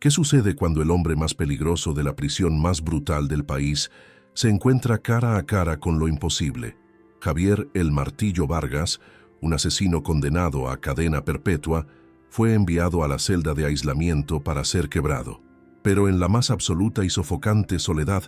¿Qué sucede cuando el hombre más peligroso de la prisión más brutal del país se encuentra cara a cara con lo imposible? Javier El Martillo Vargas, un asesino condenado a cadena perpetua, fue enviado a la celda de aislamiento para ser quebrado. Pero en la más absoluta y sofocante soledad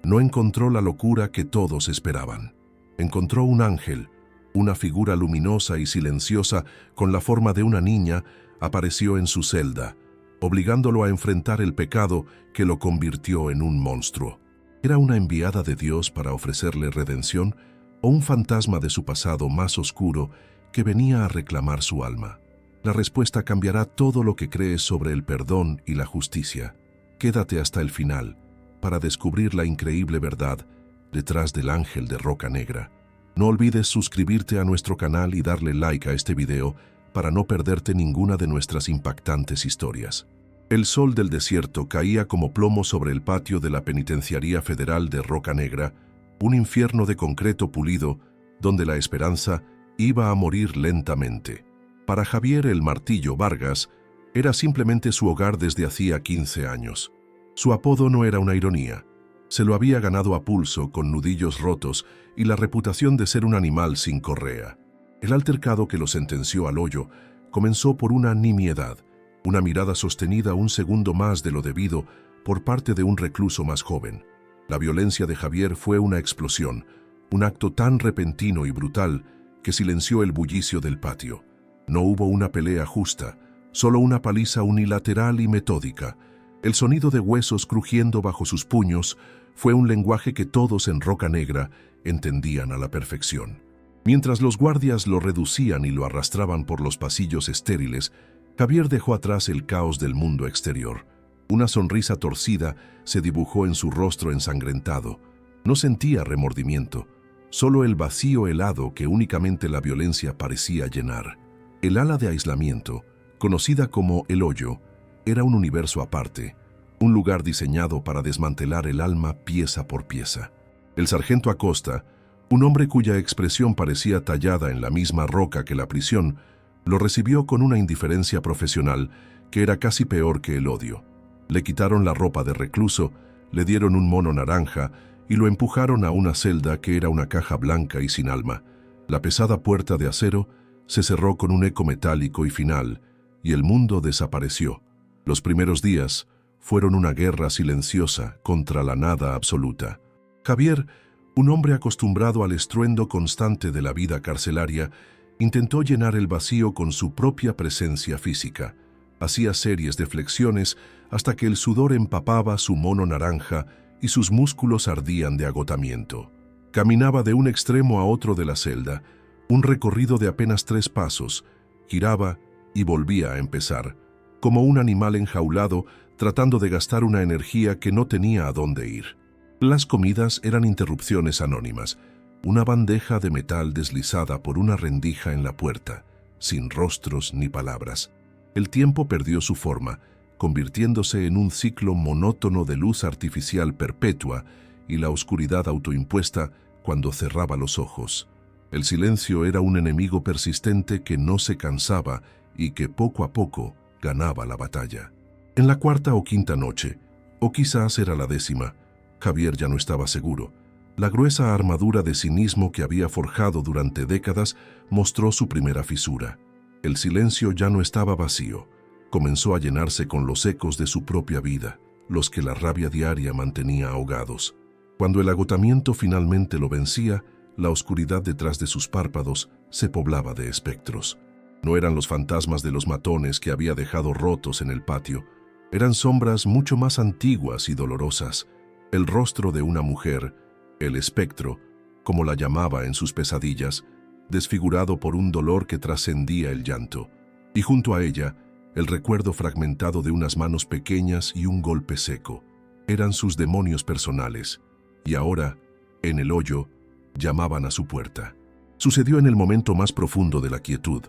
no encontró la locura que todos esperaban. Encontró un ángel, una figura luminosa y silenciosa con la forma de una niña, apareció en su celda, obligándolo a enfrentar el pecado que lo convirtió en un monstruo. ¿Era una enviada de Dios para ofrecerle redención o un fantasma de su pasado más oscuro que venía a reclamar su alma? La respuesta cambiará todo lo que crees sobre el perdón y la justicia. Quédate hasta el final para descubrir la increíble verdad detrás del ángel de Roca Negra. No olvides suscribirte a nuestro canal y darle like a este video para no perderte ninguna de nuestras impactantes historias. El sol del desierto caía como plomo sobre el patio de la Penitenciaría Federal de Roca Negra, un infierno de concreto pulido donde la esperanza iba a morir lentamente. Para Javier El Martillo Vargas, era simplemente su hogar desde hacía 15 años. Su apodo no era una ironía. Se lo había ganado a pulso con nudillos rotos y la reputación de ser un animal sin correa. El altercado que lo sentenció al hoyo comenzó por una nimiedad, una mirada sostenida un segundo más de lo debido por parte de un recluso más joven. La violencia de Javier fue una explosión, un acto tan repentino y brutal que silenció el bullicio del patio. No hubo una pelea justa, solo una paliza unilateral y metódica. El sonido de huesos crujiendo bajo sus puños fue un lenguaje que todos en Roca Negra entendían a la perfección. Mientras los guardias lo reducían y lo arrastraban por los pasillos estériles, Javier dejó atrás el caos del mundo exterior. Una sonrisa torcida se dibujó en su rostro ensangrentado. No sentía remordimiento, solo el vacío helado que únicamente la violencia parecía llenar. El ala de aislamiento, conocida como El Hoyo, era un universo aparte, un lugar diseñado para desmantelar el alma pieza por pieza. El sargento Acosta, un hombre cuya expresión parecía tallada en la misma roca que la prisión, lo recibió con una indiferencia profesional que era casi peor que el odio. Le quitaron la ropa de recluso, le dieron un mono naranja y lo empujaron a una celda que era una caja blanca y sin alma. La pesada puerta de acero se cerró con un eco metálico y final, y el mundo desapareció. Los primeros días fueron una guerra silenciosa contra la nada absoluta. Javier, un hombre acostumbrado al estruendo constante de la vida carcelaria, intentó llenar el vacío con su propia presencia física. Hacía series de flexiones hasta que el sudor empapaba su mono naranja y sus músculos ardían de agotamiento. Caminaba de un extremo a otro de la celda, un recorrido de apenas 3 pasos, giraba y volvía a empezar, como un animal enjaulado tratando de gastar una energía que no tenía a dónde ir. Las comidas eran interrupciones anónimas, una bandeja de metal deslizada por una rendija en la puerta, sin rostros ni palabras. El tiempo perdió su forma, convirtiéndose en un ciclo monótono de luz artificial perpetua y la oscuridad autoimpuesta cuando cerraba los ojos. El silencio era un enemigo persistente que no se cansaba y que poco a poco ganaba la batalla. En la 4ª o 5ª noche, o quizás era la 10ª, Javier ya no estaba seguro. La gruesa armadura de cinismo que había forjado durante décadas mostró su primera fisura. El silencio ya no estaba vacío. Comenzó a llenarse con los ecos de su propia vida, los que la rabia diaria mantenía ahogados. Cuando el agotamiento finalmente lo vencía, la oscuridad detrás de sus párpados se poblaba de espectros. No eran los fantasmas de los matones que había dejado rotos en el patio. Eran sombras mucho más antiguas y dolorosas. El rostro de una mujer, el espectro, como la llamaba en sus pesadillas, desfigurado por un dolor que trascendía el llanto. Y junto a ella, el recuerdo fragmentado de unas manos pequeñas y un golpe seco. Eran sus demonios personales. Y ahora, en el hoyo, llamaban a su puerta. Sucedió en el momento más profundo de la quietud,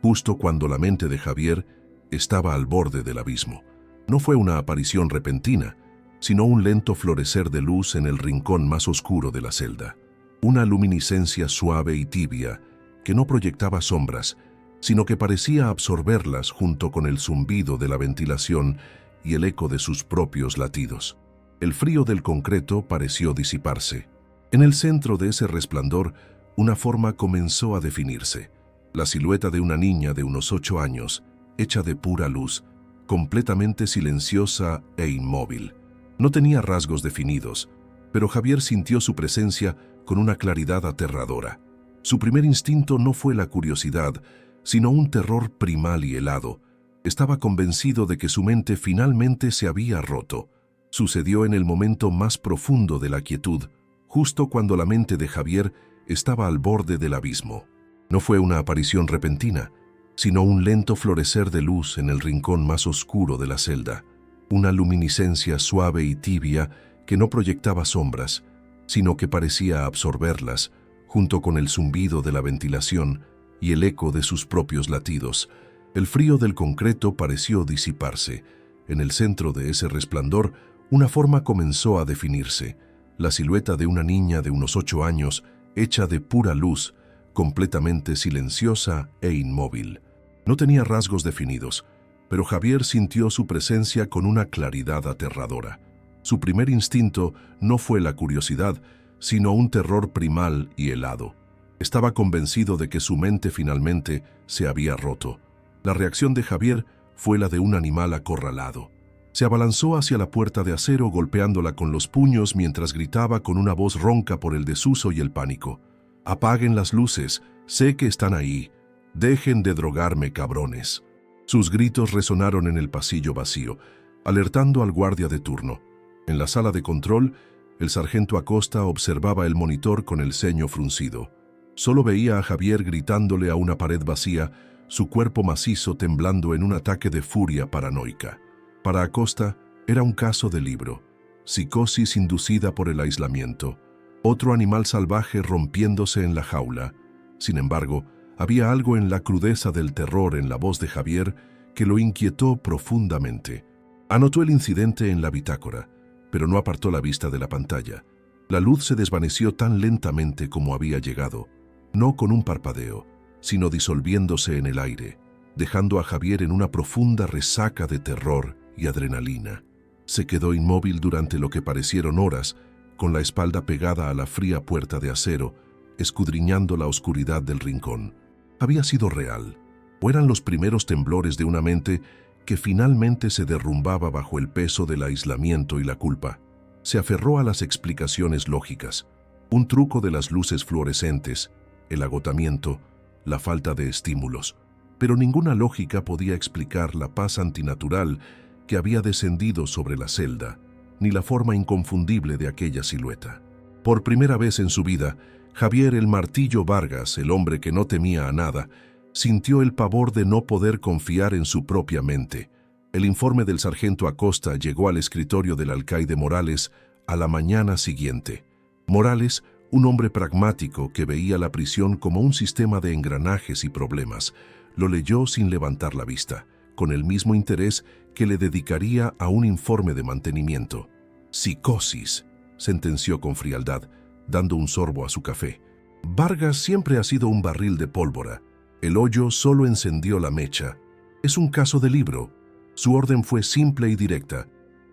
justo cuando la mente de Javier estaba al borde del abismo. No fue una aparición repentina, sino un lento florecer de luz en el rincón más oscuro de la celda. Una luminiscencia suave y tibia que no proyectaba sombras, sino que parecía absorberlas junto con el zumbido de la ventilación y el eco de sus propios latidos. El frío del concreto pareció disiparse. En el centro de ese resplandor, una forma comenzó a definirse. La silueta de una niña de unos 8 años, hecha de pura luz, completamente silenciosa e inmóvil. No tenía rasgos definidos, pero Javier sintió su presencia con una claridad aterradora. Su primer instinto no fue la curiosidad, sino un terror primal y helado. Estaba convencido de que su mente finalmente se había roto. Sucedió en el momento más profundo de la quietud, justo cuando la mente de Javier estaba al borde del abismo. No fue una aparición repentina, sino un lento florecer de luz en el rincón más oscuro de la celda. Una luminiscencia suave y tibia que no proyectaba sombras, sino que parecía absorberlas, junto con el zumbido de la ventilación y el eco de sus propios latidos. El frío del concreto pareció disiparse. En el centro de ese resplandor, una forma comenzó a definirse, la silueta de una niña de unos 8 años, hecha de pura luz, completamente silenciosa e inmóvil. No tenía rasgos definidos, pero Javier sintió su presencia con una claridad aterradora. Su primer instinto no fue la curiosidad, sino un terror primal y helado. Estaba convencido de que su mente finalmente se había roto. La reacción de Javier fue la de un animal acorralado. Se abalanzó hacia la puerta de acero golpeándola con los puños mientras gritaba con una voz ronca por el desuso y el pánico. «Apaguen las luces, sé que están ahí. Dejen de drogarme, cabrones». Sus gritos resonaron en el pasillo vacío, alertando al guardia de turno. En la sala de control, el sargento Acosta observaba el monitor con el ceño fruncido. Solo veía a Javier gritándole a una pared vacía, su cuerpo macizo temblando en un ataque de furia paranoica. Para Acosta, era un caso de libro. Psicosis inducida por el aislamiento. Otro animal salvaje rompiéndose en la jaula. Sin embargo, había algo en la crudeza del terror en la voz de Javier que lo inquietó profundamente. Anotó el incidente en la bitácora, pero no apartó la vista de la pantalla. La luz se desvaneció tan lentamente como había llegado, no con un parpadeo, sino disolviéndose en el aire, dejando a Javier en una profunda resaca de terror y adrenalina. Se quedó inmóvil durante lo que parecieron horas, con la espalda pegada a la fría puerta de acero, escudriñando la oscuridad del rincón. ¿Había sido real? ¿O eran los primeros temblores de una mente que finalmente se derrumbaba bajo el peso del aislamiento y la culpa? Se aferró a las explicaciones lógicas, un truco de las luces fluorescentes, el agotamiento, la falta de estímulos, pero ninguna lógica podía explicar la paz antinatural que había descendido sobre la celda, ni la forma inconfundible de aquella silueta. Por primera vez en su vida, Javier el Martillo Vargas, el hombre que no temía a nada, sintió el pavor de no poder confiar en su propia mente. El informe del sargento Acosta llegó al escritorio del alcaide Morales a la mañana siguiente. Morales, un hombre pragmático que veía la prisión como un sistema de engranajes y problemas, lo leyó sin levantar la vista, con el mismo interés que le dedicaría a un informe de mantenimiento. «Psicosis», sentenció con frialdad, dando un sorbo a su café. «Vargas siempre ha sido un barril de pólvora. El hoyo solo encendió la mecha. Es un caso de libro». Su orden fue simple y directa.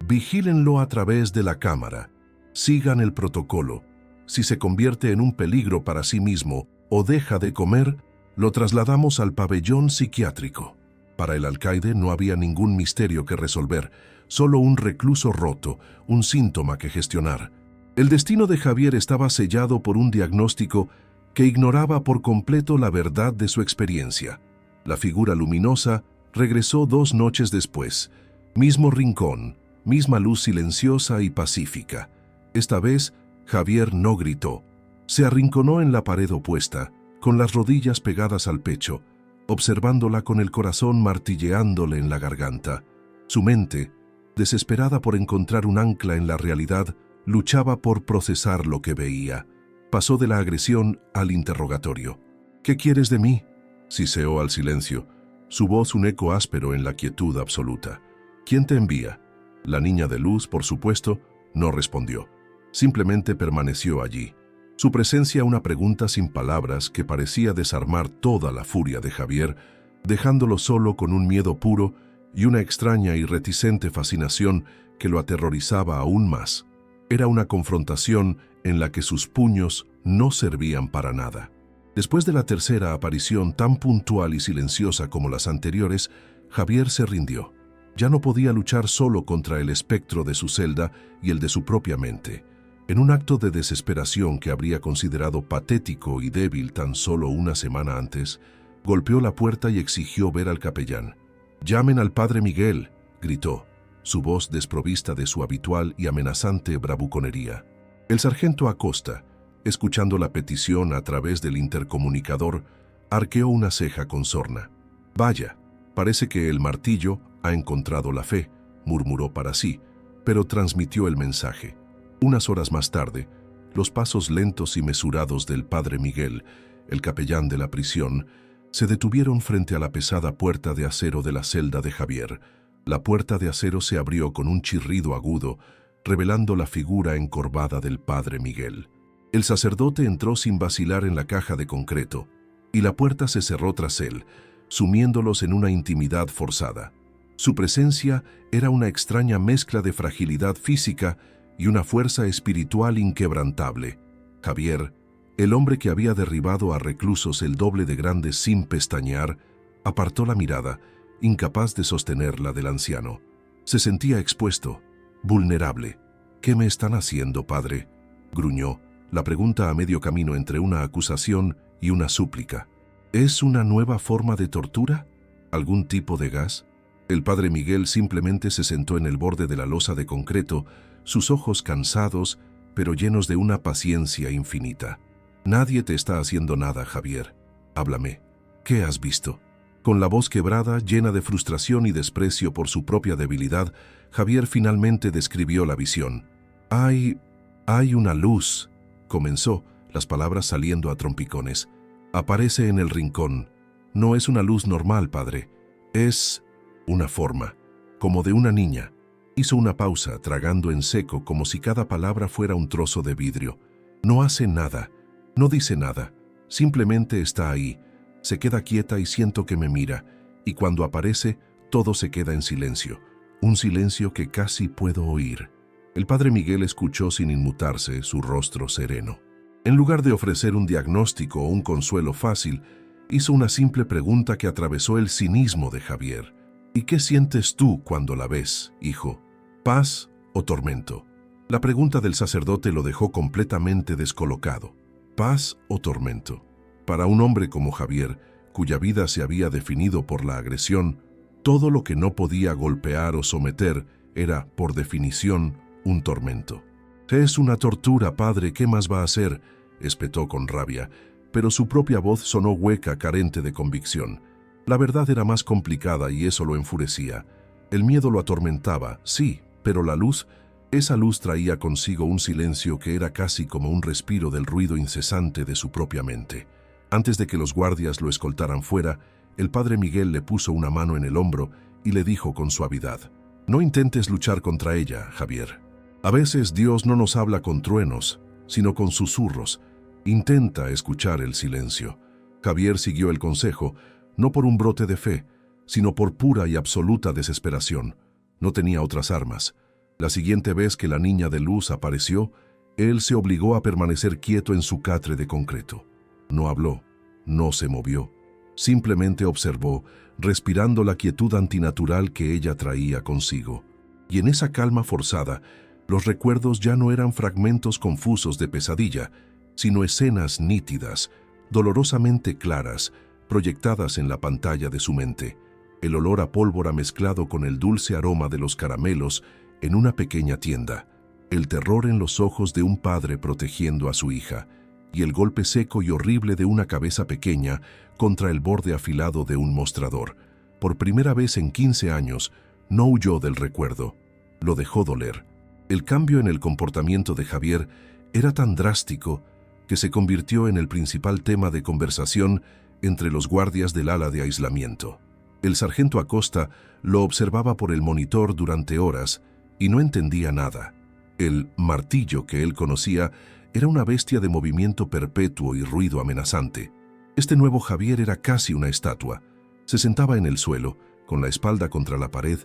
«Vigílenlo a través de la cámara. Sigan el protocolo. Si se convierte en un peligro para sí mismo o deja de comer, lo trasladamos al pabellón psiquiátrico». Para el alcaide no había ningún misterio que resolver, solo un recluso roto, un síntoma que gestionar. El destino de Javier estaba sellado por un diagnóstico que ignoraba por completo la verdad de su experiencia. La figura luminosa regresó 2 noches después. Mismo rincón, misma luz silenciosa y pacífica. Esta vez, Javier no gritó. Se arrinconó en la pared opuesta, con las rodillas pegadas al pecho, observándola con el corazón martilleándole en la garganta. Su mente, desesperada por encontrar un ancla en la realidad, luchaba por procesar lo que veía. Pasó de la agresión al interrogatorio. «¿Qué quieres de mí?», siseó al silencio, su voz un eco áspero en la quietud absoluta. «¿Quién te envía?». La niña de luz, por supuesto, no respondió. Simplemente permaneció allí. Su presencia una pregunta sin palabras que parecía desarmar toda la furia de Javier, dejándolo solo con un miedo puro y una extraña y reticente fascinación que lo aterrorizaba aún más. Era una confrontación en la que sus puños no servían para nada. Después de la tercera aparición tan puntual y silenciosa como las anteriores, Javier se rindió. Ya no podía luchar solo contra el espectro de su celda y el de su propia mente. En un acto de desesperación que habría considerado patético y débil tan solo una semana antes, golpeó la puerta y exigió ver al capellán. «¡Llamen al padre Miguel!», gritó, su voz desprovista de su habitual y amenazante bravuconería. El sargento Acosta, escuchando la petición a través del intercomunicador, arqueó una ceja con sorna. «Vaya, parece que el martillo ha encontrado la fe», murmuró para sí, pero transmitió el mensaje. Unas horas más tarde, los pasos lentos y mesurados del padre Miguel, el capellán de la prisión, se detuvieron frente a la pesada puerta de acero de la celda de Javier. La puerta de acero se abrió con un chirrido agudo, revelando la figura encorvada del padre Miguel. El sacerdote entró sin vacilar en la caja de concreto, y la puerta se cerró tras él, sumiéndolos en una intimidad forzada. Su presencia era una extraña mezcla de fragilidad física y una fuerza espiritual inquebrantable. Javier, el hombre que había derribado a reclusos el doble de grandes sin pestañear, apartó la mirada, incapaz de sostener la del anciano. Se sentía expuesto, vulnerable. «¿Qué me están haciendo, padre?», gruñó, la pregunta a medio camino entre una acusación y una súplica. «¿Es una nueva forma de tortura? ¿Algún tipo de gas?». El padre Miguel simplemente se sentó en el borde de la losa de concreto, sus ojos cansados, pero llenos de una paciencia infinita. «Nadie te está haciendo nada, Javier. Háblame. ¿Qué has visto?». Con la voz quebrada, llena de frustración y desprecio por su propia debilidad, Javier finalmente describió la visión. Hay una luz», comenzó, las palabras saliendo a trompicones. «Aparece en el rincón. No es una luz normal, padre. Es una forma, como de una niña». Hizo una pausa, tragando en seco como si cada palabra fuera un trozo de vidrio. «No hace nada, no dice nada, simplemente está ahí. Se queda quieta y siento que me mira, y cuando aparece, todo se queda en silencio. Un silencio que casi puedo oír». El padre Miguel escuchó sin inmutarse, su rostro sereno. En lugar de ofrecer un diagnóstico o un consuelo fácil, hizo una simple pregunta que atravesó el cinismo de Javier. «¿Y qué sientes tú cuando la ves, hijo? ¿Paz o tormento?». La pregunta del sacerdote lo dejó completamente descolocado. ¿Paz o tormento? Para un hombre como Javier, cuya vida se había definido por la agresión, todo lo que no podía golpear o someter era, por definición, un tormento. «Es una tortura, padre, ¿qué más va a hacer?», espetó con rabia, pero su propia voz sonó hueca, carente de convicción. La verdad era más complicada y eso lo enfurecía. El miedo lo atormentaba, sí, pero la luz, esa luz traía consigo un silencio que era casi como un respiro del ruido incesante de su propia mente. Antes de que los guardias lo escoltaran fuera, el padre Miguel le puso una mano en el hombro y le dijo con suavidad: «No intentes luchar contra ella, Javier. A veces Dios no nos habla con truenos, sino con susurros. Intenta escuchar el silencio». Javier siguió el consejo, no por un brote de fe, sino por pura y absoluta desesperación. No tenía otras armas. La siguiente vez que la niña de luz apareció, él se obligó a permanecer quieto en su catre de concreto. No habló, no se movió, simplemente observó, respirando la quietud antinatural que ella traía consigo. Y en esa calma forzada, los recuerdos ya no eran fragmentos confusos de pesadilla, sino escenas nítidas, dolorosamente claras, proyectadas en la pantalla de su mente. El olor a pólvora mezclado con el dulce aroma de los caramelos en una pequeña tienda, el terror en los ojos de un padre protegiendo a su hija, y el golpe seco y horrible de una cabeza pequeña contra el borde afilado de un mostrador. Por primera vez en 15 años, no huyó del recuerdo, lo dejó doler. El cambio en el comportamiento de Javier era tan drástico que se convirtió en el principal tema de conversación entre los guardias del ala de aislamiento. El sargento Acosta lo observaba por el monitor durante horas y no entendía nada. El martillo que él conocía era una bestia de movimiento perpetuo y ruido amenazante. Este nuevo Javier era casi una estatua. Se sentaba en el suelo, con la espalda contra la pared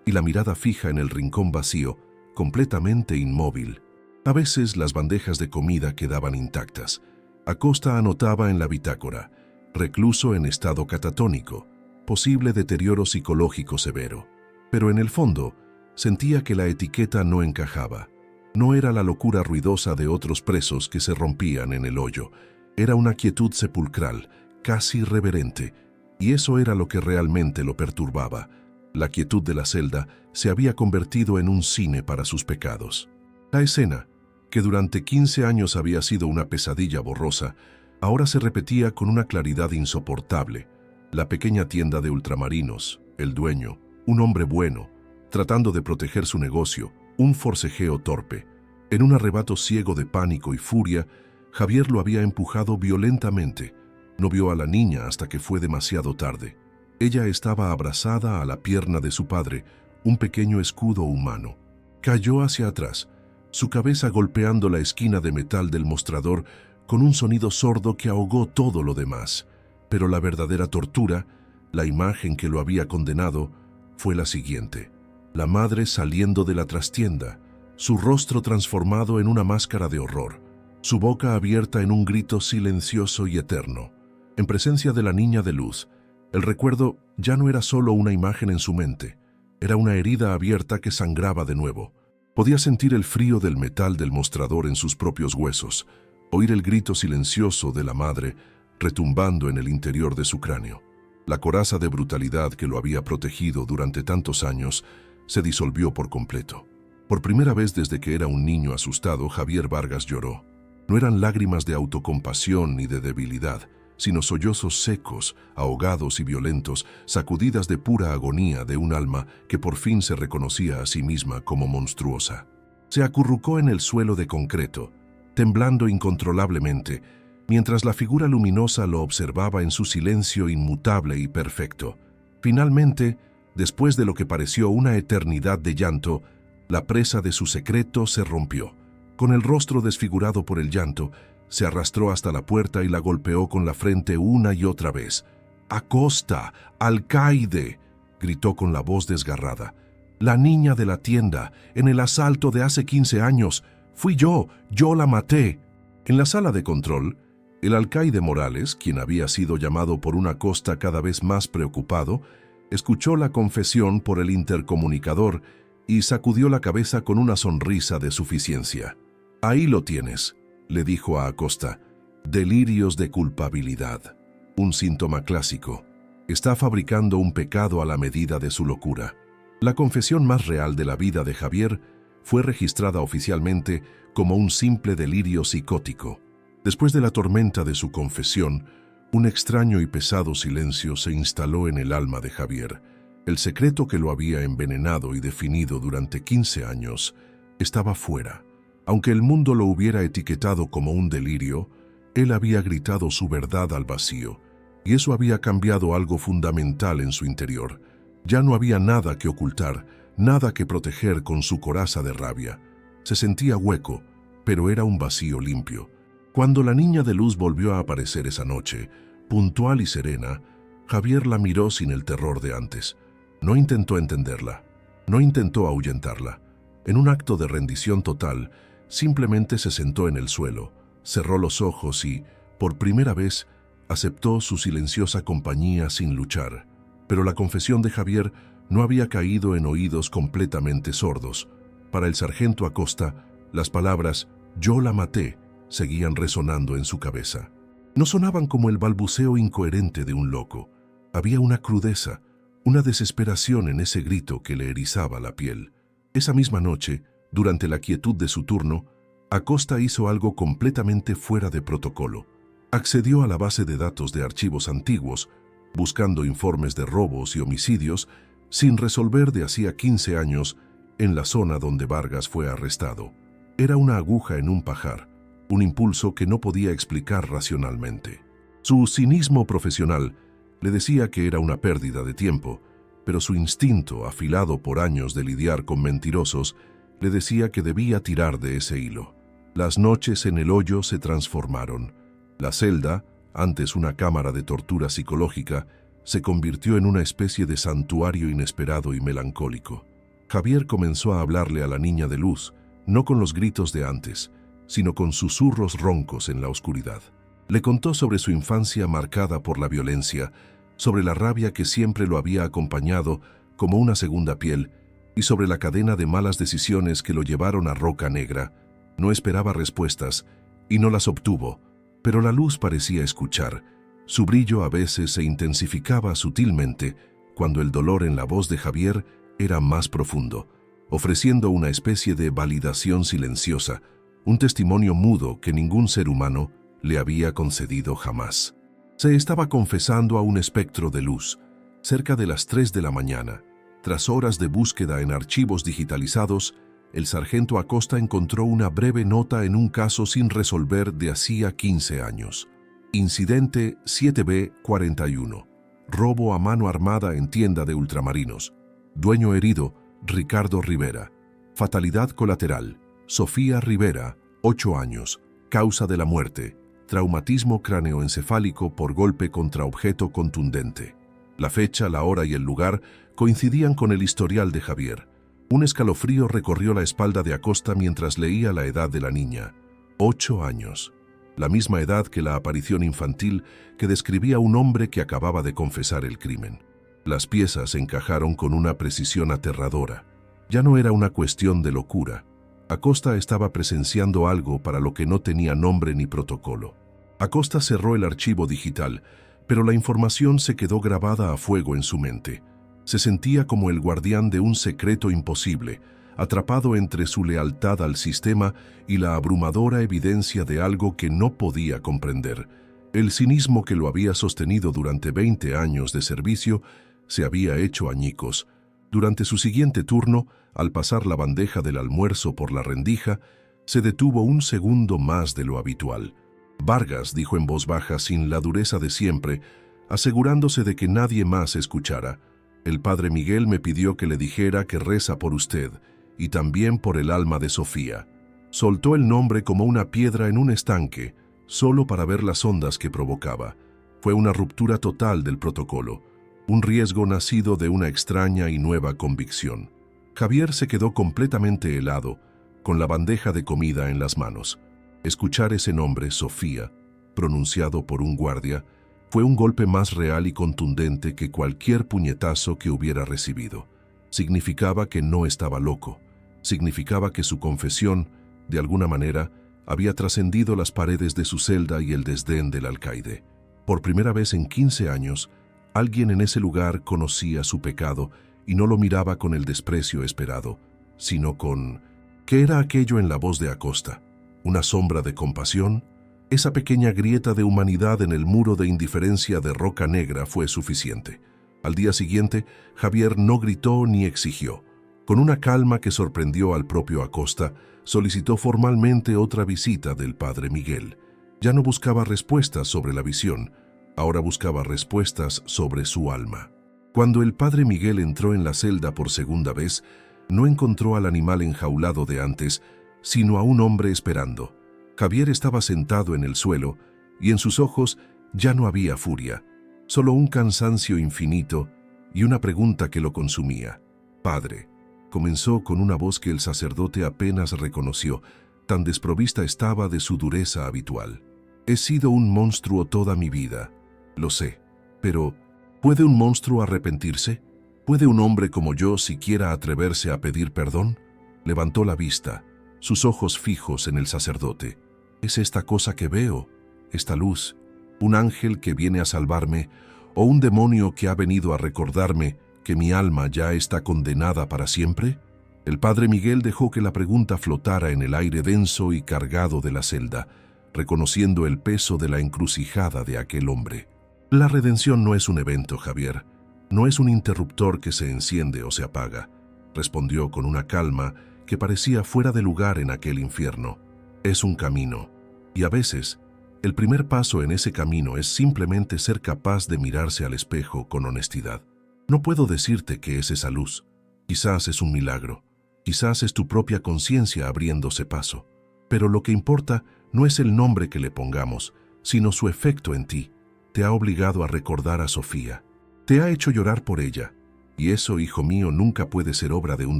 y la mirada fija en el rincón vacío, completamente inmóvil. A veces las bandejas de comida quedaban intactas. Acosta anotaba en la bitácora: recluso en estado catatónico, posible deterioro psicológico severo. Pero en el fondo, sentía que la etiqueta no encajaba. No era la locura ruidosa de otros presos que se rompían en el hoyo. Era una quietud sepulcral, casi reverente, y eso era lo que realmente lo perturbaba. La quietud de la celda se había convertido en un cine para sus pecados. La escena, que durante 15 años había sido una pesadilla borrosa, ahora se repetía con una claridad insoportable. La pequeña tienda de ultramarinos, el dueño, un hombre bueno, tratando de proteger su negocio, un forcejeo torpe. En un arrebato ciego de pánico y furia, Javier lo había empujado violentamente. No vio a la niña hasta que fue demasiado tarde. Ella estaba abrazada a la pierna de su padre, un pequeño escudo humano. Cayó hacia atrás, su cabeza golpeando la esquina de metal del mostrador con un sonido sordo que ahogó todo lo demás. Pero la verdadera tortura, la imagen que lo había condenado, fue la siguiente: la madre saliendo de la trastienda, su rostro transformado en una máscara de horror, su boca abierta en un grito silencioso y eterno. En presencia de la niña de luz, el recuerdo ya no era solo una imagen en su mente, era una herida abierta que sangraba de nuevo. Podía sentir el frío del metal del mostrador en sus propios huesos, oír el grito silencioso de la madre retumbando en el interior de su cráneo. La coraza de brutalidad que lo había protegido durante tantos años se disolvió por completo. Por primera vez desde que era un niño asustado, Javier Vargas lloró. No eran lágrimas de autocompasión ni de debilidad, sino sollozos secos, ahogados y violentos, sacudidas de pura agonía de un alma que por fin se reconocía a sí misma como monstruosa. Se acurrucó en el suelo de concreto, temblando incontrolablemente, mientras la figura luminosa lo observaba en su silencio inmutable y perfecto. Finalmente, después de lo que pareció una eternidad de llanto, la presa de su secreto se rompió. Con el rostro desfigurado por el llanto, se arrastró hasta la puerta y la golpeó con la frente una y otra vez. «Acosta, alcaide», gritó con la voz desgarrada. «La niña de la tienda, en el asalto de hace 15 años. Fui yo la maté». En la sala de control, el alcaide Morales, quien había sido llamado por un Acosta cada vez más preocupado, escuchó la confesión por el intercomunicador y sacudió la cabeza con una sonrisa de suficiencia. «Ahí lo tienes», le dijo a Acosta. «Delirios de culpabilidad. Un síntoma clásico. Está fabricando un pecado a la medida de su locura». La confesión más real de la vida de Javier fue registrada oficialmente como un simple delirio psicótico. Después de la tormenta de su confesión, un extraño y pesado silencio se instaló en el alma de Javier. El secreto que lo había envenenado y definido durante 15 años estaba fuera. Aunque el mundo lo hubiera etiquetado como un delirio, él había gritado su verdad al vacío, y eso había cambiado algo fundamental en su interior. Ya no había nada que ocultar, nada que proteger con su coraza de rabia. Se sentía hueco, pero era un vacío limpio. Cuando la niña de luz volvió a aparecer esa noche, puntual y serena, Javier la miró sin el terror de antes. No intentó entenderla, no intentó ahuyentarla. En un acto de rendición total, simplemente se sentó en el suelo, cerró los ojos y, por primera vez, aceptó su silenciosa compañía sin luchar. Pero la confesión de Javier no había caído en oídos completamente sordos. Para el sargento Acosta, las palabras «yo la maté» seguían resonando en su cabeza. No sonaban como el balbuceo incoherente de un loco. Había una crudeza, una desesperación en ese grito que le erizaba la piel. Esa misma noche, durante la quietud de su turno, Acosta hizo algo completamente fuera de protocolo. Accedió a la base de datos de archivos antiguos, buscando informes de robos y homicidios sin resolver de hacía 15 años en la zona donde Vargas fue arrestado. Era una aguja en un pajar, un impulso que no podía explicar racionalmente. Su cinismo profesional le decía que era una pérdida de tiempo, pero su instinto, afilado por años de lidiar con mentirosos, le decía que debía tirar de ese hilo. Las noches en el hoyo se transformaron. La celda, antes una cámara de tortura psicológica, se convirtió en una especie de santuario inesperado y melancólico. Javier comenzó a hablarle a la niña de luz, no con los gritos de antes, sino con susurros roncos en la oscuridad. Le contó sobre su infancia marcada por la violencia, sobre la rabia que siempre lo había acompañado como una segunda piel, y sobre la cadena de malas decisiones que lo llevaron a Roca Negra. No esperaba respuestas, y no las obtuvo, pero la luz parecía escuchar. Su brillo a veces se intensificaba sutilmente cuando el dolor en la voz de Javier era más profundo, ofreciendo una especie de validación silenciosa, un testimonio mudo que ningún ser humano le había concedido jamás. Se estaba confesando a un espectro de luz, cerca de las 3 de la mañana. Tras horas de búsqueda en archivos digitalizados, el sargento Acosta encontró una breve nota en un caso sin resolver de hacía 15 años. Incidente 7B41. Robo a mano armada en tienda de ultramarinos. Dueño herido, Ricardo Rivera. Fatalidad colateral, Sofía Rivera, 8 años. Causa de la muerte, traumatismo cráneoencefálico por golpe contra objeto contundente. La fecha, la hora y el lugar coincidían con el historial de Javier. Un escalofrío recorrió la espalda de Acosta mientras leía la edad de la niña. 8 años. La misma edad que la aparición infantil que describía un hombre que acababa de confesar el crimen. Las piezas encajaron con una precisión aterradora. Ya no era una cuestión de locura. Acosta estaba presenciando algo para lo que no tenía nombre ni protocolo. Acosta cerró el archivo digital, pero la información se quedó grabada a fuego en su mente. Se sentía como el guardián de un secreto imposible, atrapado entre su lealtad al sistema y la abrumadora evidencia de algo que no podía comprender. El cinismo que lo había sostenido durante 20 años de servicio se había hecho añicos. Durante su siguiente turno, al pasar la bandeja del almuerzo por la rendija, se detuvo un segundo más de lo habitual. Vargas, dijo en voz baja sin la dureza de siempre, asegurándose de que nadie más escuchara. El padre Miguel me pidió que le dijera que reza por usted y también por el alma de Sofía. Soltó el nombre como una piedra en un estanque, solo para ver las ondas que provocaba. Fue una ruptura total del protocolo, un riesgo nacido de una extraña y nueva convicción. Javier se quedó completamente helado, con la bandeja de comida en las manos. Escuchar ese nombre, Sofía, pronunciado por un guardia, fue un golpe más real y contundente que cualquier puñetazo que hubiera recibido. Significaba que no estaba loco. Significaba que su confesión, de alguna manera, había trascendido las paredes de su celda y el desdén del alcaide. Por primera vez en 15 años, alguien en ese lugar conocía su pecado y no lo miraba con el desprecio esperado, sino con... ¿Qué era aquello en la voz de Acosta? ¿Una sombra de compasión? Esa pequeña grieta de humanidad en el muro de indiferencia de Roca Negra fue suficiente. Al día siguiente, Javier no gritó ni exigió. Con una calma que sorprendió al propio Acosta, solicitó formalmente otra visita del padre Miguel. Ya no buscaba respuestas sobre la visión, ahora buscaba respuestas sobre su alma. Cuando el padre Miguel entró en la celda por segunda vez, no encontró al animal enjaulado de antes, sino a un hombre esperando. Javier estaba sentado en el suelo, y en sus ojos ya no había furia, solo un cansancio infinito y una pregunta que lo consumía. «Padre», comenzó con una voz que el sacerdote apenas reconoció, tan desprovista estaba de su dureza habitual. «He sido un monstruo toda mi vida, lo sé, pero ¿puede un monstruo arrepentirse? ¿Puede un hombre como yo siquiera atreverse a pedir perdón?» Levantó la vista, sus ojos fijos en el sacerdote. ¿Es esta cosa que veo, esta luz, un ángel que viene a salvarme o un demonio que ha venido a recordarme que mi alma ya está condenada para siempre? El padre Miguel dejó que la pregunta flotara en el aire denso y cargado de la celda, reconociendo el peso de la encrucijada de aquel hombre. La redención no es un evento, Javier. No es un interruptor que se enciende o se apaga, respondió con una calma que parecía fuera de lugar en aquel infierno. Es un camino, y a veces, el primer paso en ese camino es simplemente ser capaz de mirarse al espejo con honestidad. No puedo decirte que es esa luz. Quizás es un milagro, quizás es tu propia conciencia abriéndose paso. Pero lo que importa no es el nombre que le pongamos, sino su efecto en ti. Te ha obligado a recordar a Sofía. Te ha hecho llorar por ella, y eso, hijo mío, nunca puede ser obra de un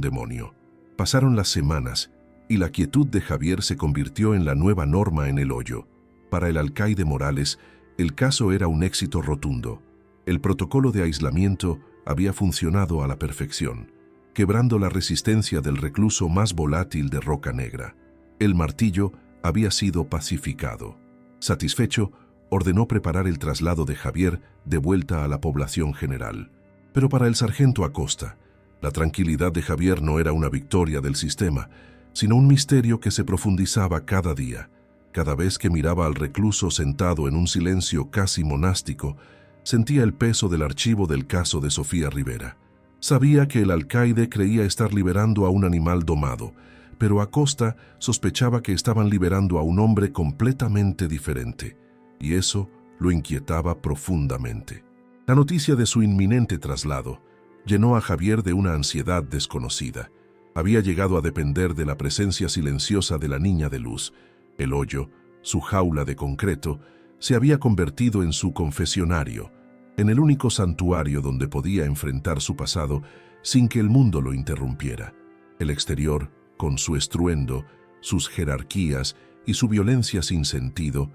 demonio. Pasaron las semanas, y la quietud de Javier se convirtió en la nueva norma en el hoyo. Para el alcaide Morales, el caso era un éxito rotundo. El protocolo de aislamiento había funcionado a la perfección, quebrando la resistencia del recluso más volátil de Roca Negra. El martillo había sido pacificado. Satisfecho, ordenó preparar el traslado de Javier de vuelta a la población general. Pero para el sargento Acosta, la tranquilidad de Javier no era una victoria del sistema, sino un misterio que se profundizaba cada día. Cada vez que miraba al recluso sentado en un silencio casi monástico, sentía el peso del archivo del caso de Sofía Rivera. Sabía que el alcaide creía estar liberando a un animal domado, pero Acosta sospechaba que estaban liberando a un hombre completamente diferente, y eso lo inquietaba profundamente. La noticia de su inminente traslado llenó a Javier de una ansiedad desconocida. Había llegado a depender de la presencia silenciosa de la niña de luz. El hoyo, su jaula de concreto, se había convertido en su confesionario, en el único santuario donde podía enfrentar su pasado sin que el mundo lo interrumpiera. El exterior, con su estruendo, sus jerarquías y su violencia sin sentido,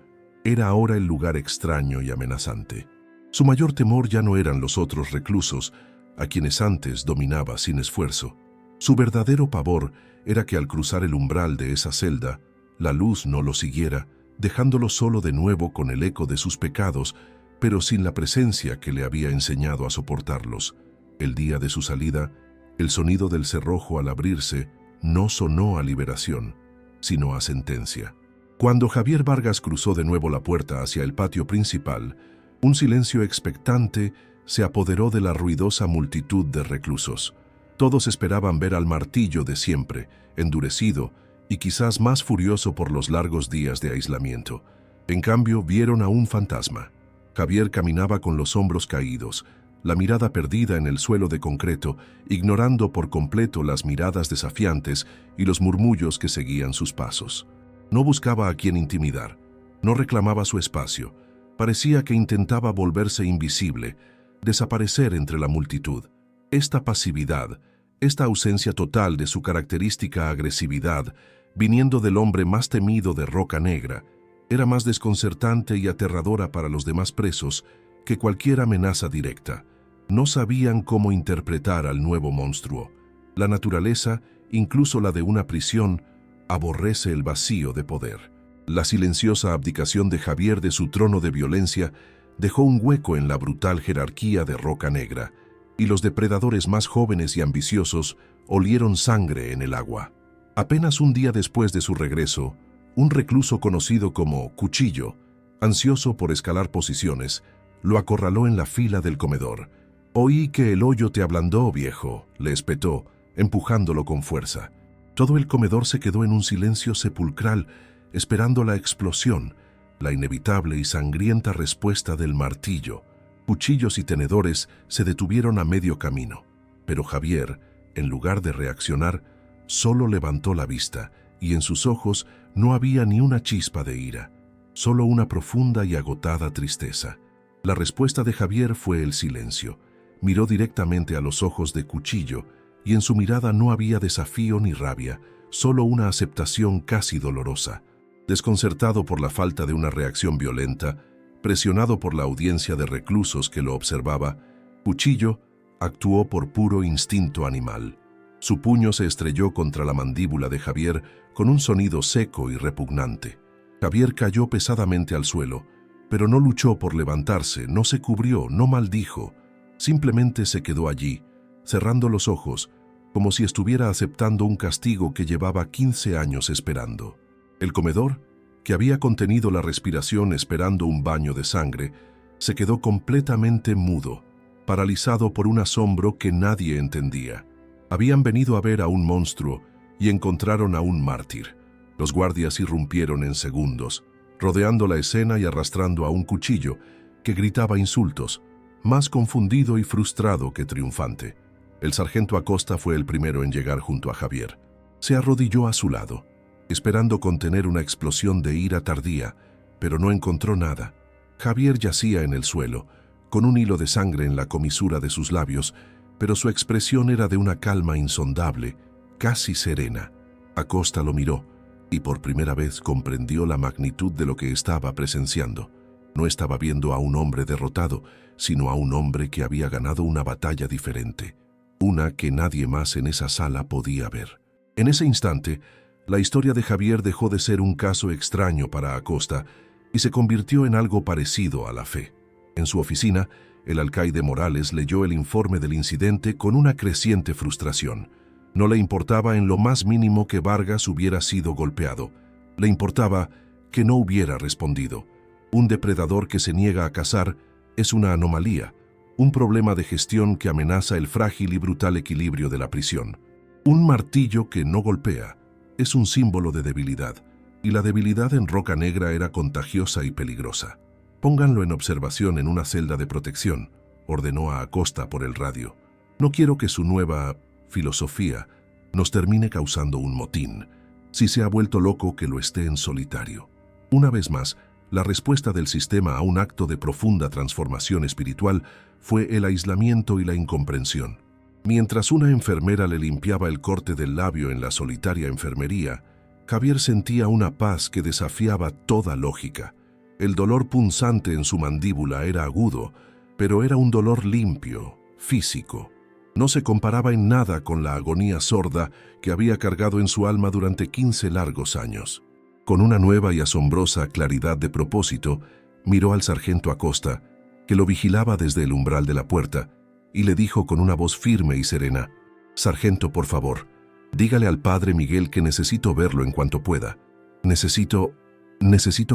era ahora el lugar extraño y amenazante. Su mayor temor ya no eran los otros reclusos, a quienes antes dominaba sin esfuerzo. Su verdadero pavor era que al cruzar el umbral de esa celda, la luz no lo siguiera, dejándolo solo de nuevo con el eco de sus pecados, pero sin la presencia que le había enseñado a soportarlos. El día de su salida, el sonido del cerrojo al abrirse no sonó a liberación, sino a sentencia. Cuando Javier Vargas cruzó de nuevo la puerta hacia el patio principal, un silencio expectante se apoderó de la ruidosa multitud de reclusos. Todos esperaban ver al martillo de siempre, endurecido y quizás más furioso por los largos días de aislamiento. En cambio, vieron a un fantasma. Javier caminaba con los hombros caídos, la mirada perdida en el suelo de concreto, ignorando por completo las miradas desafiantes y los murmullos que seguían sus pasos. No buscaba a quien intimidar, no reclamaba su espacio. Parecía que intentaba volverse invisible, desaparecer entre la multitud. Esta pasividad, esta ausencia total de su característica agresividad, viniendo del hombre más temido de Roca Negra, era más desconcertante y aterradora para los demás presos que cualquier amenaza directa. No sabían cómo interpretar al nuevo monstruo. La naturaleza, incluso la de una prisión, aborrece el vacío de poder. La silenciosa abdicación de Javier de su trono de violencia dejó un hueco en la brutal jerarquía de Roca Negra, y los depredadores más jóvenes y ambiciosos olieron sangre en el agua. Apenas un día después de su regreso, un recluso conocido como Cuchillo, ansioso por escalar posiciones, lo acorraló en la fila del comedor. «Oí que el hoyo te ablandó, viejo», le espetó, empujándolo con fuerza. Todo el comedor se quedó en un silencio sepulcral, esperando la explosión, la inevitable y sangrienta respuesta del martillo. Cuchillos y tenedores se detuvieron a medio camino, pero Javier, en lugar de reaccionar, solo levantó la vista, y en sus ojos no había ni una chispa de ira, solo una profunda y agotada tristeza. La respuesta de Javier fue el silencio. Miró directamente a los ojos de Cuchillo, y en su mirada no había desafío ni rabia, solo una aceptación casi dolorosa. Desconcertado por la falta de una reacción violenta, presionado por la audiencia de reclusos que lo observaba, Cuchillo actuó por puro instinto animal. Su puño se estrelló contra la mandíbula de Javier con un sonido seco y repugnante. Javier cayó pesadamente al suelo, pero no luchó por levantarse, no se cubrió, no maldijo. Simplemente se quedó allí, cerrando los ojos, como si estuviera aceptando un castigo que llevaba 15 años esperando. El comedor, que había contenido la respiración esperando un baño de sangre, se quedó completamente mudo, paralizado por un asombro que nadie entendía. Habían venido a ver a un monstruo y encontraron a un mártir. Los guardias irrumpieron en segundos, rodeando la escena y arrastrando a un Cuchillo que gritaba insultos, más confundido y frustrado que triunfante. El sargento Acosta fue el primero en llegar junto a Javier. Se arrodilló a su lado, esperando contener una explosión de ira tardía, pero no encontró nada. Javier yacía en el suelo, con un hilo de sangre en la comisura de sus labios, pero su expresión era de una calma insondable, casi serena. Acosta lo miró y por primera vez comprendió la magnitud de lo que estaba presenciando. No estaba viendo a un hombre derrotado, sino a un hombre que había ganado una batalla diferente, una que nadie más en esa sala podía ver. En ese instante, la historia de Javier dejó de ser un caso extraño para Acosta y se convirtió en algo parecido a la fe. En su oficina, el alcaide Morales leyó el informe del incidente con una creciente frustración. No le importaba en lo más mínimo que Vargas hubiera sido golpeado. Le importaba que no hubiera respondido. Un depredador que se niega a cazar es una anomalía, un problema de gestión que amenaza el frágil y brutal equilibrio de la prisión. Un martillo que no golpea es un símbolo de debilidad, y la debilidad en Roca Negra era contagiosa y peligrosa. «Pónganlo en observación en una celda de protección», ordenó a Acosta por el radio. «No quiero que su nueva filosofía nos termine causando un motín. Si se ha vuelto loco, que lo esté en solitario». Una vez más, la respuesta del sistema a un acto de profunda transformación espiritual fue el aislamiento y la incomprensión. Mientras una enfermera le limpiaba el corte del labio en la solitaria enfermería, Javier sentía una paz que desafiaba toda lógica. El dolor punzante en su mandíbula era agudo, pero era un dolor limpio, físico. No se comparaba en nada con la agonía sorda que había cargado en su alma durante 15 largos años. Con una nueva y asombrosa claridad de propósito, miró al sargento Acosta, que lo vigilaba desde el umbral de la puerta, y le dijo con una voz firme y serena: «Sargento, por favor, dígale al padre Miguel que necesito verlo en cuanto pueda. Necesito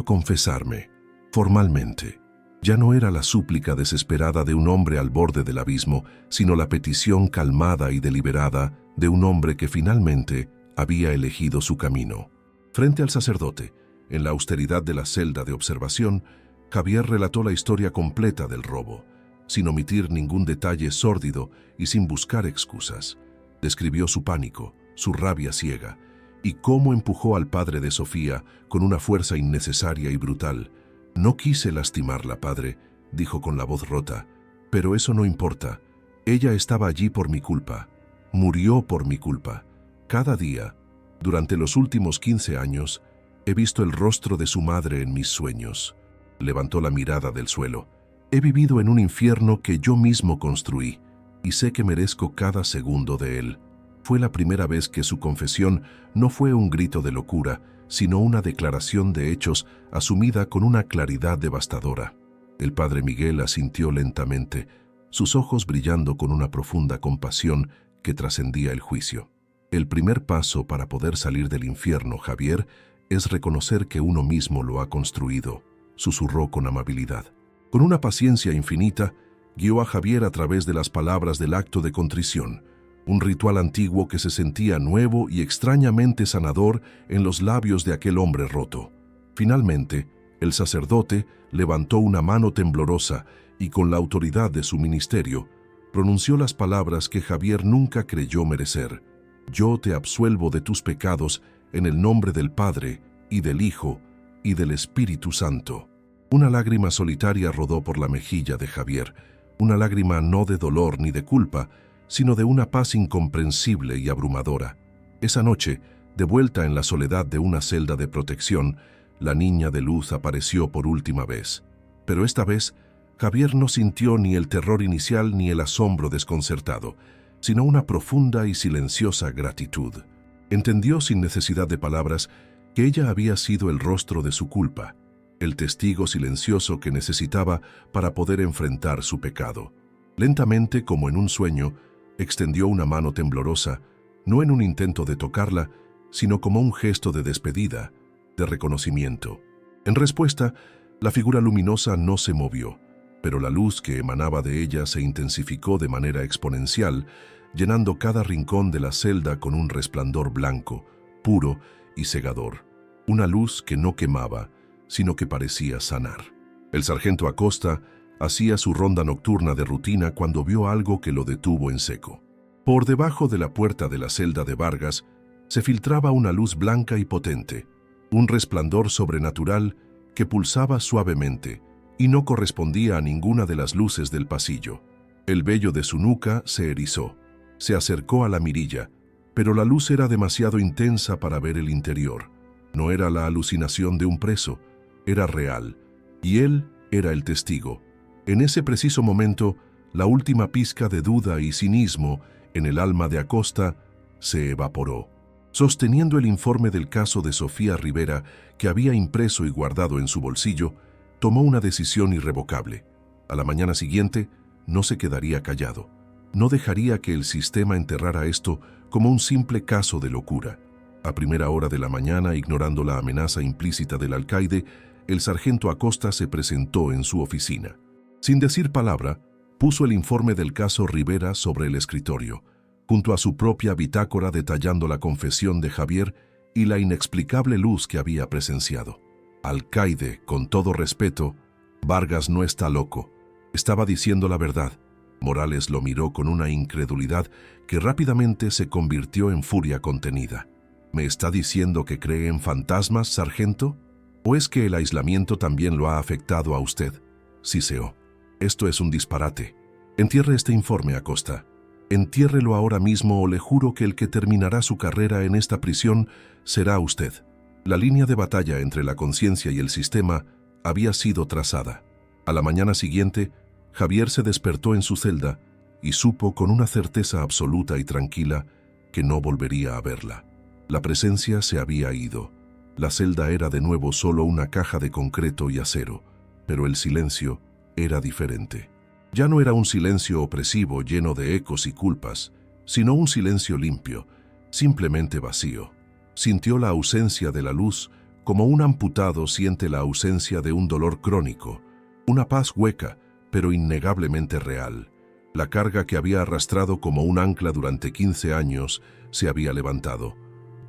confesarme, formalmente». Ya no era la súplica desesperada de un hombre al borde del abismo, sino la petición calmada y deliberada de un hombre que finalmente había elegido su camino. Frente al sacerdote, en la austeridad de la celda de observación, Javier relató la historia completa del robo, sin omitir ningún detalle sórdido y sin buscar excusas. Describió su pánico, su rabia ciega, y cómo empujó al padre de Sofía con una fuerza innecesaria y brutal. «No quise lastimarla, padre», dijo con la voz rota, «pero eso no importa. Ella estaba allí por mi culpa. Murió por mi culpa. Cada día, durante los últimos 15 años, he visto el rostro de su madre en mis sueños». Levantó la mirada del suelo. «He vivido en un infierno que yo mismo construí, y sé que merezco cada segundo de él». Fue la primera vez que su confesión no fue un grito de locura, sino una declaración de hechos asumida con una claridad devastadora. El padre Miguel asintió lentamente, sus ojos brillando con una profunda compasión que trascendía el juicio. «El primer paso para poder salir del infierno, Javier, es reconocer que uno mismo lo ha construido», susurró con amabilidad. Con una paciencia infinita, guió a Javier a través de las palabras del acto de contrición, un ritual antiguo que se sentía nuevo y extrañamente sanador en los labios de aquel hombre roto. Finalmente, el sacerdote levantó una mano temblorosa y con la autoridad de su ministerio, pronunció las palabras que Javier nunca creyó merecer: «Yo te absuelvo de tus pecados en el nombre del Padre, y del Hijo, y del Espíritu Santo». Una lágrima solitaria rodó por la mejilla de Javier, una lágrima no de dolor ni de culpa, sino de una paz incomprensible y abrumadora. Esa noche, de vuelta en la soledad de una celda de protección, la niña de luz apareció por última vez. Pero esta vez, Javier no sintió ni el terror inicial ni el asombro desconcertado, sino una profunda y silenciosa gratitud. Entendió sin necesidad de palabras que ella había sido el rostro de su culpa, el testigo silencioso que necesitaba para poder enfrentar su pecado. Lentamente, como en un sueño, extendió una mano temblorosa, no en un intento de tocarla, sino como un gesto de despedida, de reconocimiento. En respuesta, la figura luminosa no se movió, pero la luz que emanaba de ella se intensificó de manera exponencial, llenando cada rincón de la celda con un resplandor blanco, puro y cegador. Una luz que no quemaba, sino que parecía sanar. El sargento Acosta hacía su ronda nocturna de rutina cuando vio algo que lo detuvo en seco. Por debajo de la puerta de la celda de Vargas se filtraba una luz blanca y potente, un resplandor sobrenatural que pulsaba suavemente, y no correspondía a ninguna de las luces del pasillo. El vello de su nuca se erizó. Se acercó a la mirilla, pero la luz era demasiado intensa para ver el interior. No era la alucinación de un preso, era real, y él era el testigo. En ese preciso momento, la última pizca de duda y cinismo en el alma de Acosta se evaporó. Sosteniendo el informe del caso de Sofía Rivera, que había impreso y guardado en su bolsillo, tomó una decisión irrevocable. A la mañana siguiente, no se quedaría callado. No dejaría que el sistema enterrara esto como un simple caso de locura. A primera hora de la mañana, ignorando la amenaza implícita del alcaide, el sargento Acosta se presentó en su oficina. Sin decir palabra, puso el informe del caso Rivera sobre el escritorio, junto a su propia bitácora detallando la confesión de Javier y la inexplicable luz que había presenciado. Alcaide, con todo respeto, Vargas no está loco. Estaba diciendo la verdad. Morales lo miró con una incredulidad que rápidamente se convirtió en furia contenida. ¿Me está diciendo que cree en fantasmas, sargento? ¿O es que el aislamiento también lo ha afectado a usted? Siseó. Esto es un disparate. Entierre este informe, Acosta. Entiérrelo ahora mismo o le juro que el que terminará su carrera en esta prisión será usted. La línea de batalla entre la conciencia y el sistema había sido trazada. A la mañana siguiente, Javier se despertó en su celda y supo con una certeza absoluta y tranquila que no volvería a verla. La presencia se había ido. La celda era de nuevo solo una caja de concreto y acero, pero el silencio era diferente. Ya no era un silencio opresivo lleno de ecos y culpas, sino un silencio limpio, simplemente vacío. Sintió la ausencia de la luz como un amputado siente la ausencia de un dolor crónico, una paz hueca, pero innegablemente real. La carga que había arrastrado como un ancla durante 15 años se había levantado.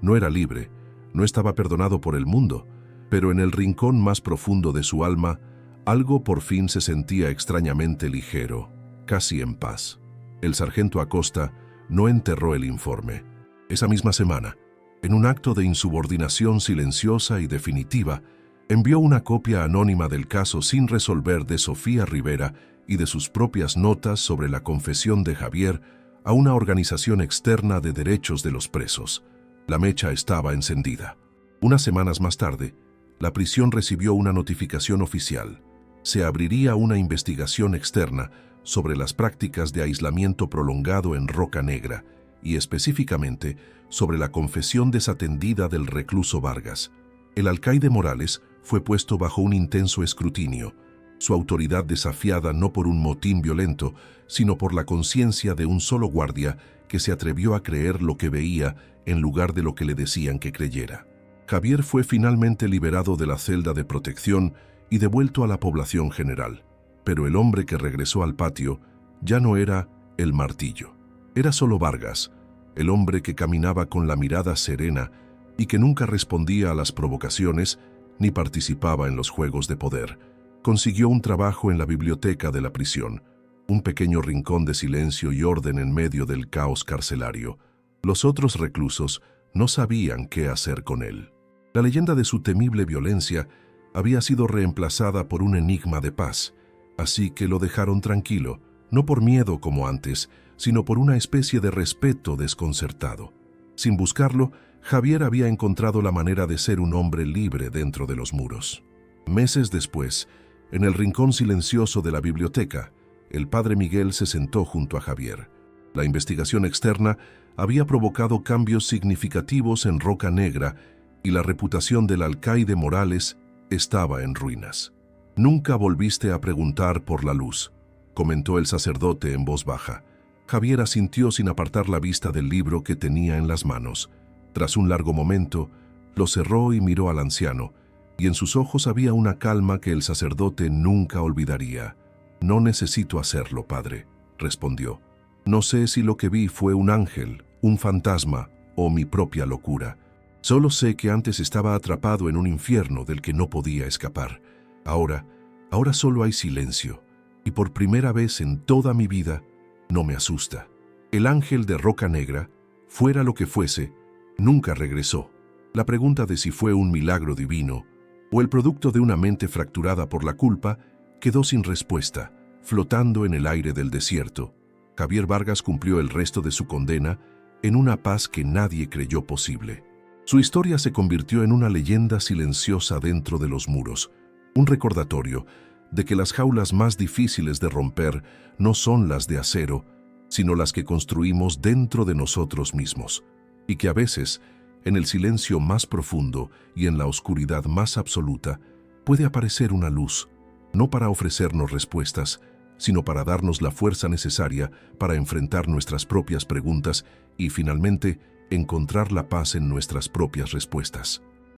No era libre, no estaba perdonado por el mundo, pero en el rincón más profundo de su alma, algo por fin se sentía extrañamente ligero, casi en paz. El sargento Acosta no enterró el informe. Esa misma semana, en un acto de insubordinación silenciosa y definitiva, envió una copia anónima del caso sin resolver de Sofía Rivera y de sus propias notas sobre la confesión de Javier a una organización externa de derechos de los presos. La mecha estaba encendida. Unas semanas más tarde, la prisión recibió una notificación oficial. Se abriría una investigación externa sobre las prácticas de aislamiento prolongado en Roca Negra y específicamente sobre la confesión desatendida del recluso Vargas. El alcaide Morales fue puesto bajo un intenso escrutinio, su autoridad desafiada no por un motín violento, sino por la conciencia de un solo guardia que se atrevió a creer lo que veía en lugar de lo que le decían que creyera. Javier fue finalmente liberado de la celda de protección y devuelto a la población general, pero el hombre que regresó al patio ya no era el martillo. Era solo Vargas, el hombre que caminaba con la mirada serena y que nunca respondía a las provocaciones ni participaba en los juegos de poder. Consiguió un trabajo en la biblioteca de la prisión, un pequeño rincón de silencio y orden en medio del caos carcelario. Los otros reclusos no sabían qué hacer con él. La leyenda de su temible violencia había sido reemplazada por un enigma de paz, así que lo dejaron tranquilo, no por miedo como antes, sino por una especie de respeto desconcertado. Sin buscarlo, Javier había encontrado la manera de ser un hombre libre dentro de los muros. Meses después, en el rincón silencioso de la biblioteca, el padre Miguel se sentó junto a Javier. La investigación externa había provocado cambios significativos en Roca Negra y la reputación del alcaide Morales estaba en ruinas. «Nunca volviste a preguntar por la luz», comentó el sacerdote en voz baja. Javier asintió sin apartar la vista del libro que tenía en las manos. Tras un largo momento, lo cerró y miró al anciano, y en sus ojos había una calma que el sacerdote nunca olvidaría. «No necesito hacerlo, padre», respondió. «No sé si lo que vi fue un ángel, un fantasma o mi propia locura. Solo sé que antes estaba atrapado en un infierno del que no podía escapar. Ahora solo hay silencio, y por primera vez en toda mi vida no me asusta. El ángel de Roca Negra, fuera lo que fuese, nunca regresó. La pregunta de si fue un milagro divino o el producto de una mente fracturada por la culpa quedó sin respuesta, flotando en el aire del desierto. Javier Vargas cumplió el resto de su condena en una paz que nadie creyó posible. Su historia se convirtió en una leyenda silenciosa dentro de los muros, un recordatorio de que las jaulas más difíciles de romper no son las de acero, sino las que construimos dentro de nosotros mismos, y que a veces, en el silencio más profundo y en la oscuridad más absoluta, puede aparecer una luz, no para ofrecernos respuestas, sino para darnos la fuerza necesaria para enfrentar nuestras propias preguntas y, finalmente, encontrar la paz en nuestras propias respuestas.